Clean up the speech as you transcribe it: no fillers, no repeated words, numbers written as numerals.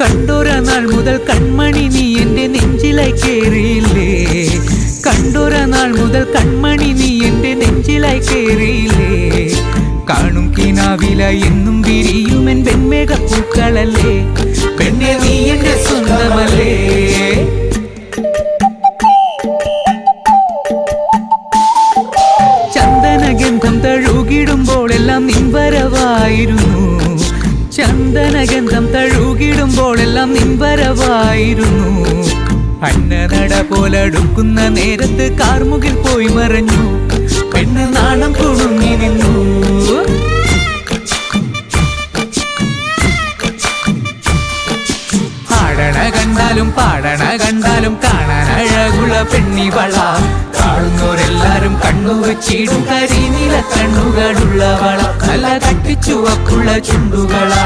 കണ്ടൊര നാൾ മുതൽ കൺമണി നീ എൻ്റെ നെഞ്ചിലായി കേറിയില്ലേ, കണ്ടൊര നാൾ മുതൽ കൺമണി നീ എൻ്റെ നെഞ്ചിലായി കേറിയില്ലേ. കാണും കിനാവില എന്നും വിരിയുമെൻ വെൺമേഘപ്പൂക്കളല്ലേ, പെണ്ണെ നീ എൻ്റെ സ്വന്തമല്ലേ. ചന്ദനഗന്ധം തഴുകിടുമ്പോഴെല്ലാം നിൻവരവായിരുന്നു, ചന്ദനഗന്ധം തഴുകിടുമ്പോഴെല്ലാം നിൻവരവായിരുന്നു. അന്നനട പോലടുക്കുന്ന നേരത്ത് കാർമുകിൽ പോയി മറഞ്ഞു, പെണ്ണ് നാണം കുടുങ്ങി നിന്നു. ആടണ കണ്ടാലും പാടണ കണ്ടാലും കാണാൻ അഴകുള്ള പെണ്ണിവള, കാണുന്നവരെല്ലാരും കണ്ണു വെച്ചിടും കരിനീല കണ്ണുകളുള്ളവള, നല്ല തട്ടിച്ചുവപ്പുള്ള ചുണ്ടുകളാ.